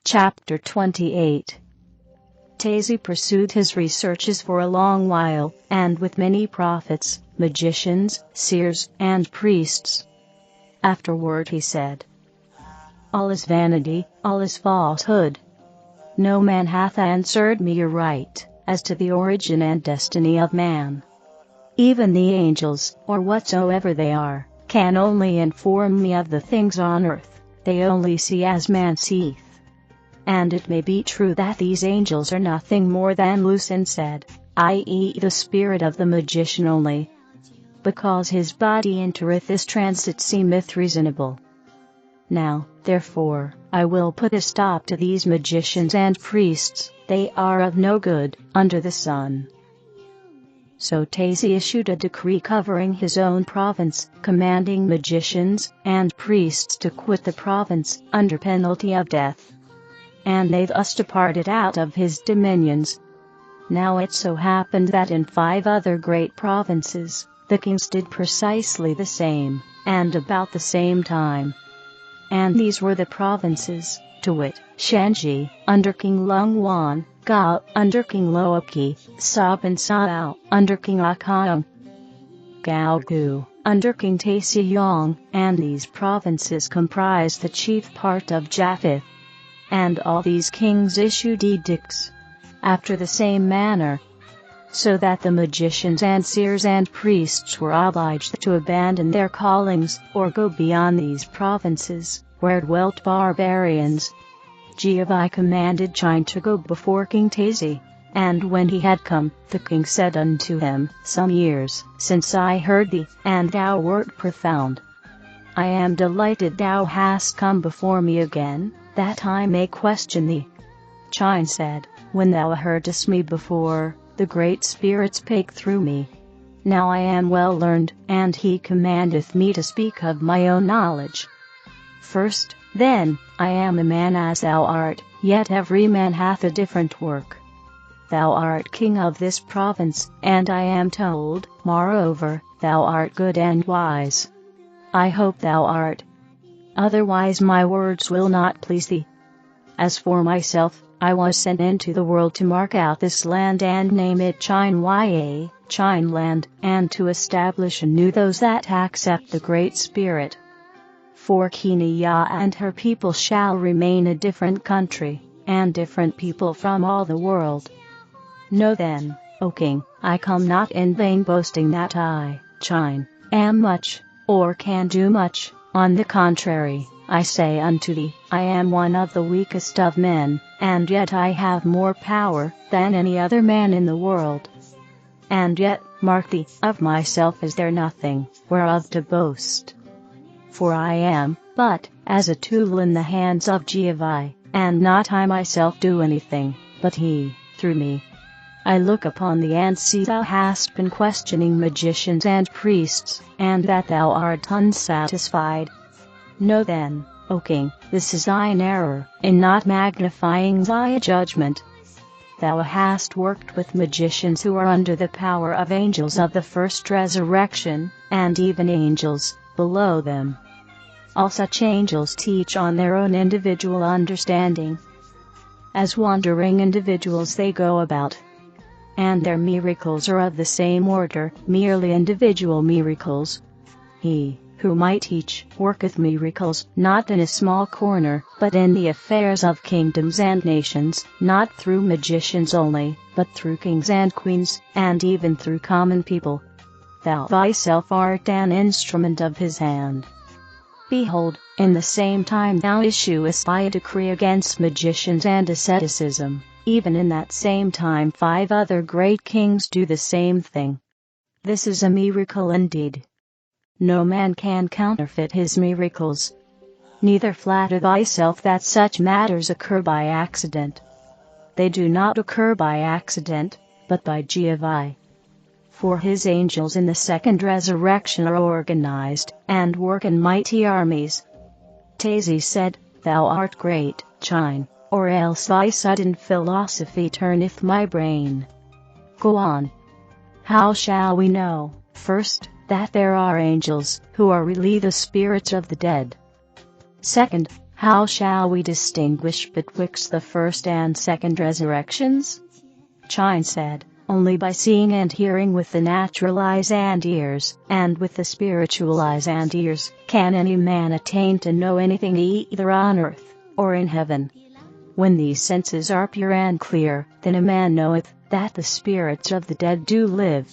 Chapter 28. Tazi pursued his researches for a long while, and with many prophets, magicians, seers, and priests. Afterward he said, "All is vanity, all is falsehood. No man hath answered me aright, as to the origin and destiny of man. Even the angels, or whatsoever they are, can only inform me of the things on earth, they only see as man seeth. And it may be true that these angels are nothing more than loose and said, i.e. the spirit of the magician only. Because his body entereth this trance it seemeth reasonable. Now, therefore, I will put a stop to these magicians and priests, they are of no good, under the sun." So Tazi issued a decree covering his own province, commanding magicians and priests to quit the province, under penalty of death. And they thus departed out of his dominions. Now it so happened that in 5 other great provinces, the kings did precisely the same, and about the same time. And these were the provinces, to wit, Shanxi, under King Lung Wan, Gao, under King Loaki, Sab and Sao, under King Akang, Gaogu, under King Taisiyong, and these provinces comprise the chief part of Japheth. And all these kings issued edicts, after the same manner, so that the magicians and seers and priests were obliged to abandon their callings, or go beyond these provinces, where dwelt barbarians. Jiavi commanded Chine to go before King Tazi, and when he had come, the king said unto him, "Some years since I heard thee, and thou wert profound. I am delighted thou hast come before me again, that I may question thee." Chine said, "When thou heardest me before, the great spirit spake through me. Now I am well learned, and he commandeth me to speak of my own knowledge. First, then, I am a man as thou art, yet every man hath a different work. Thou art king of this province, and I am told, moreover, thou art good and wise. I hope thou art. Otherwise my words will not please thee. As for myself, I was sent into the world to mark out this land and name it Chine Chine land, and to establish anew those that accept the Great Spirit. For Chine and her people shall remain a different country, and different people from all the world. Know then, O king, I come not in vain boasting that I, Chine, am much, or can do much. On the contrary, I say unto thee, I am one of the weakest of men, and yet I have more power than any other man in the world. And yet, mark thee, of myself is there nothing whereof to boast. For I am but as a tool in the hands of Jiavi, and not I myself do anything, but he, through me. I look upon thee and see thou hast been questioning magicians and priests, and that thou art unsatisfied. Know then, O king, this is thine error, in not magnifying thy judgment. Thou hast worked with magicians who are under the power of angels of the first resurrection, and even angels below them. All such angels teach on their own individual understanding. As wandering individuals they go about, and their miracles are of the same order, merely individual miracles. He who might teach worketh miracles, not in a small corner, but in the affairs of kingdoms and nations, not through magicians only, but through kings and queens, and even through common people. Thou thyself art an instrument of his hand. Behold, in the same time thou issuest by a decree against magicians and asceticism. Even in that same time 5 other great kings do the same thing. This is a miracle indeed. No man can counterfeit his miracles. Neither flatter thyself that such matters occur by accident. They do not occur by accident, but by Jiavi. For his angels in the second resurrection are organized, and work in mighty armies. Tazi said, "Thou art great, Chine, or else thy sudden philosophy turneth my brain. Go on. How shall we know, first, that there are angels, who are really the spirits of the dead? Second, How shall we distinguish betwixt the first and second resurrections? Chine said, only by seeing and hearing with the natural eyes and ears, and with the spiritual eyes and ears, can any man attain to know anything either on earth, or in heaven. When these senses are pure and clear, then a man knoweth that the spirits of the dead do live.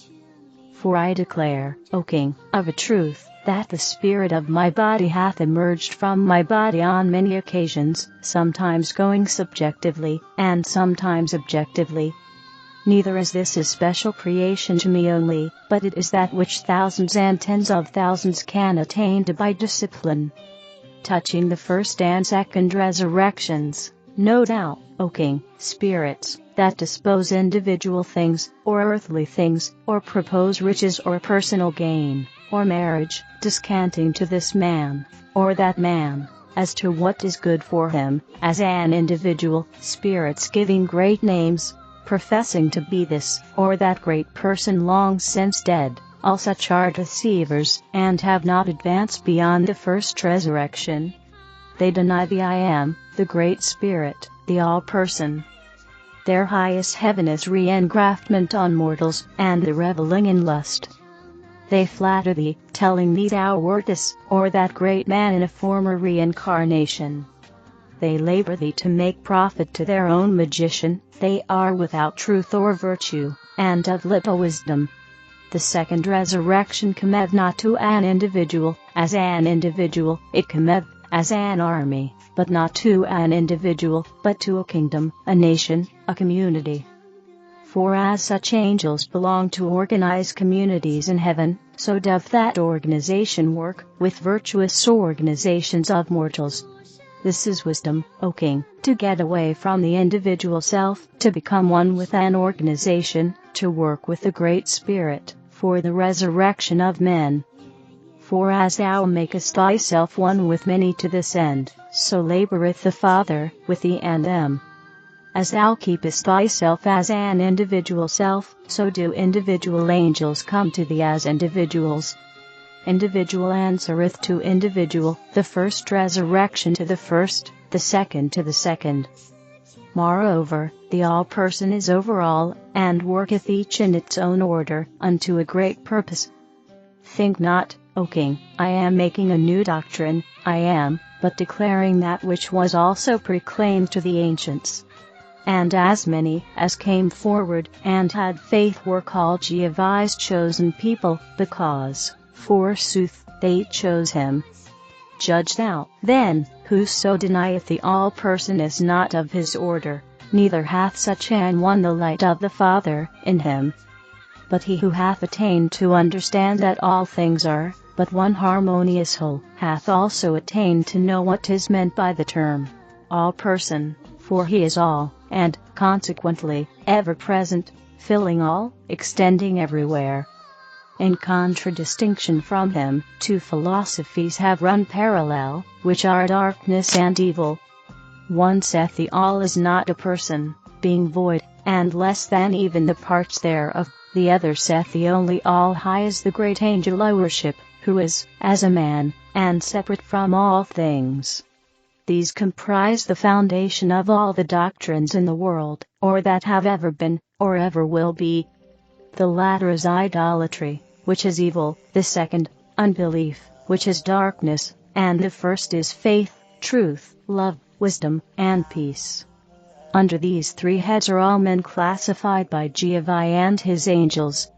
For I declare, O King, of a truth, that the spirit of my body hath emerged from my body on many occasions, sometimes going subjectively, and sometimes objectively. Neither is this a special creation to me only, but it is that which thousands and tens of thousands can attain to by discipline. Touching the first and second resurrections, know thou, O King, spirits that dispose individual things, or earthly things, or propose riches or personal gain, or marriage, descanting to this man, or that man, as to what is good for him, as an individual, spirits giving great names, professing to be this or that great person long since dead, all such are deceivers, and have not advanced beyond the first resurrection. They deny the I Am, the Great Spirit, the All-Person. Their highest heaven is re-engraftment on mortals, and the reveling in lust. They flatter thee, telling thee thou wert this or that great man in a former reincarnation. They labor thee to make profit to their own magician. They are without truth or virtue, and of little wisdom. The second resurrection cometh not to an individual, as an individual, it cometh as an army, but not to an individual, but to a kingdom, a nation, a community. For as such angels belong to organized communities in heaven, so doth that organization work with virtuous organizations of mortals. This is wisdom, O King, to get away from the individual self, to become one with an organization, to work with the Great Spirit, for the resurrection of men. For as thou makest thyself one with many to this end, so laboreth the Father with thee and them. As thou keepest thyself as an individual self, so do individual angels come to thee as individuals. Individual answereth to individual, the first resurrection to the first, the second to the second. Moreover, the All-Person is over all, and worketh each in its own order, unto a great purpose. Think not, O King, I am making a new doctrine, I am but declaring that which was also proclaimed to the ancients. And as many as came forward and had faith were called Jehovah's chosen people, because, forsooth, they chose him. Judge thou, then, whoso denieth the All-Person is not of his order, neither hath such an one the light of the Father in him. But he who hath attained to understand that all things are but one harmonious whole, hath also attained to know what is meant by the term All-Person, for he is all, and, consequently, ever present, filling all, extending everywhere. In contradistinction from him, two philosophies have run parallel, which are darkness and evil. One saith the all is not a person, being void, and less than even the parts thereof. The other saith the only all high is the great angel I worship, who is, as a man, and separate from all things. These comprise the foundation of all the doctrines in the world, or that have ever been, or ever will be. The latter is idolatry, which is evil, the second, unbelief, which is darkness, and the first is faith, truth, love, wisdom, and peace. Under these three heads are all men classified by Jehovah and his angels.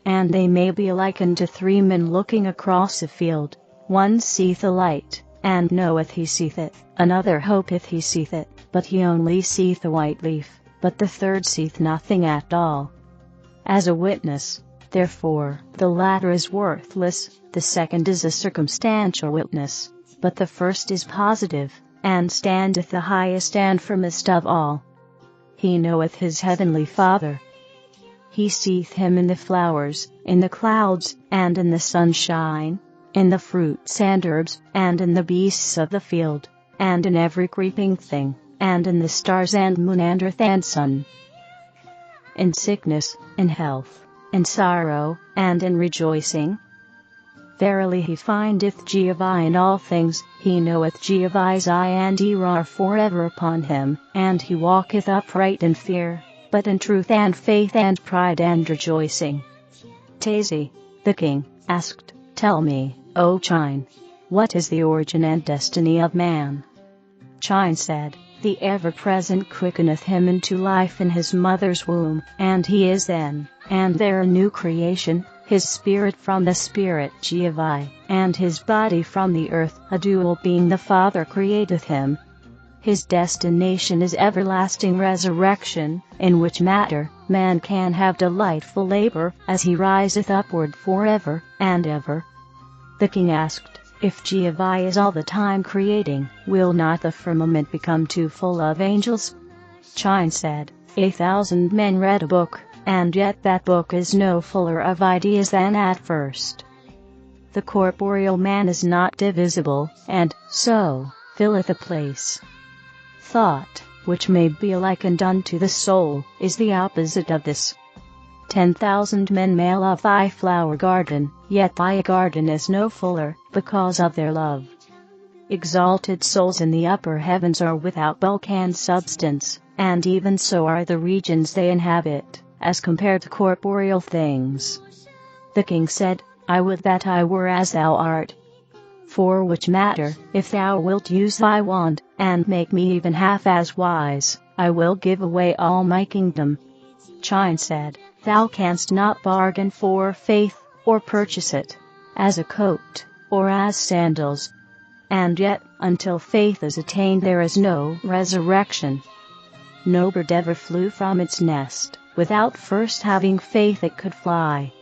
And they may be likened to three men looking across a field. One seeth a light, and knoweth he seeth it, another hopeth he seeth it, but he only seeth a white leaf, but the third seeth nothing at all. As a witness, therefore, the latter is worthless, the second is a circumstantial witness, but the first is positive, and standeth the highest and firmest of all. He knoweth his heavenly Father. He seeth him in the flowers, in the clouds, and in the sunshine, in the fruits and herbs, and in the beasts of the field, and in every creeping thing, and in the stars and moon and earth and sun. In sickness, in health, in sorrow, and in rejoicing. Verily he findeth Jehovah in all things, he knoweth Jehovah's eye and ear are forever upon him, and he walketh upright in fear, but in truth and faith and pride and rejoicing. Taizé, the king, asked, Tell me, O Chine, what is the origin and destiny of man? Chine said, The ever-present quickeneth him into life in his mother's womb, and he is then, and there a new creation, his spirit from the spirit Jehovah, and his body from the earth, a dual being the Father createth him. His destination is everlasting resurrection, in which matter, man can have delightful labor, as he riseth upward forever and ever. The king asked, If Jehovah is all the time creating, will not the firmament become too full of angels? Chine said, 1,000 men read a book, and yet that book is no fuller of ideas than at first. The corporeal man is not divisible, and so filleth a place. Thought, which may be likened unto the soul, is the opposite of this. 10,000 men may love thy flower garden, yet thy garden is no fuller, because of their love. Exalted souls in the upper heavens are without bulk and substance, and even so are the regions they inhabit, as compared to corporeal things. The king said, I would that I were as thou art. For which matter, if thou wilt use thy wand, and make me even half as wise, I will give away all my kingdom. Chine said, Thou canst not bargain for faith, or purchase it, as a coat, or as sandals. And yet, until faith is attained there is no resurrection. No bird ever flew from its nest, without first having faith it could fly.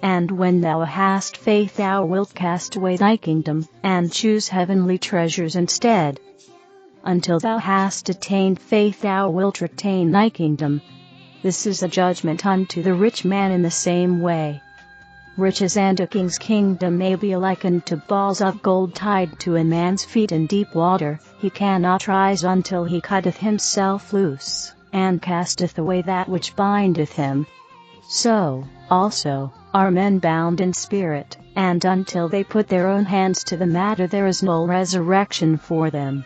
And when thou hast faith thou wilt cast away thy kingdom, and choose heavenly treasures instead. Until thou hast attained faith thou wilt retain thy kingdom. This is a judgment unto the rich man in the same way. Riches and a king's kingdom may be likened to balls of gold tied to a man's feet in deep water. He cannot rise until he cutteth himself loose, and casteth away that which bindeth him. So, also, are men bound in spirit, and until they put their own hands to the matter there is no resurrection for them.